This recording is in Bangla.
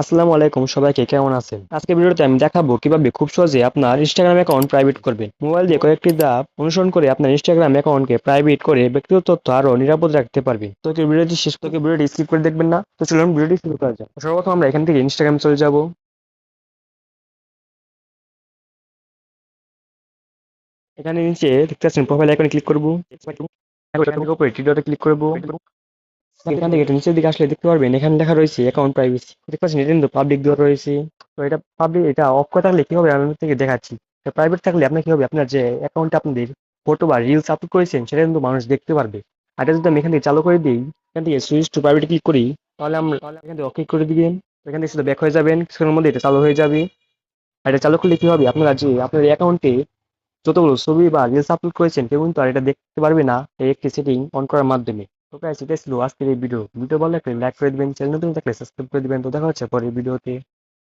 আসসালামু আলাইকুম, সবাইকে কেমন আছেন? আজকে ভিডিওতে আমি দেখাবো কিভাবে খুব সহজে আপনার ইনস্টাগ্রাম অ্যাকাউন্ট প্রাইভেট করবেন। মোবাইল দিয়ে কয়েকটি ধাপ অনুসরণ করে আপনার ইনস্টাগ্রাম অ্যাকাউন্টকে প্রাইভেট করে ব্যক্তিগত তথ্য আরো নিরাপদ রাখতে পারবেন। তো কেউ ভিডিওটি শেষ থেকে ভিডিওটি স্কিপ করে দেখবেন না। তো চলুন ভিডিওটি শুরু করা যাক। সর্বপ্রথম আমরা এখান থেকে ইনস্টাগ্রাম চলে যাব। এখানে নিচে দেখতে পাচ্ছেন প্রোফাইল আইকনে ক্লিক করব। এখান থেকে উপরে টিডোতে ক্লিক করব। এখান থেকে একটু নিচের দিকে আসলে দেখতে পারবেন এখানে লেখা রয়েছে অ্যাকাউন্ট প্রাইভেসি। দেখতে পাচ্ছেন এটা কিন্তু পাবলিক দেওয়া রয়েছে। তো এটা পাবলিক, এটা অফ করে থাকলে কি হবে আমি আপনাকে দেখাচ্ছি। প্রাইভেট থাকলে আপনার কি হবে, আপনার যে অ্যাকাউন্টে আপনাদের ফটো বা রিলস আপলোড করেছেন সেটা কিন্তু মানুষ দেখতে পারবে। আর এটা যদি আমি এখান থেকে চালু করে দিই, এখান থেকে সুইচ টু প্রাইভেট ক্লিক করি, তাহলে আমরা এখান থেকে ওকে করে দিবেন। তো এখান থেকে শুধু ব্যাক হয়ে যাবেন, কিছুক্ষণের মধ্যে এটা চালু হয়ে যাবে। আর এটা চালু করলে কি হবে, আপনারা যে আপনার অ্যাকাউন্টে যতগুলো ছবি বা রিলস আপলোড করেছেন কেউ কিন্তু আর এটা দেখতে পারবে না এই একটি সেটিং অন করার মাধ্যমে। তো গাইস, এটাই ছিল আজকের এই ভিডিও। ভিডিও ভালো লাগলে লাইক করে দিবেন, চ্যানেল নতুন থাকলে সাবস্ক্রাইব করে দিবেন। তো দেখা হচ্ছে পরের ভিডিওতে।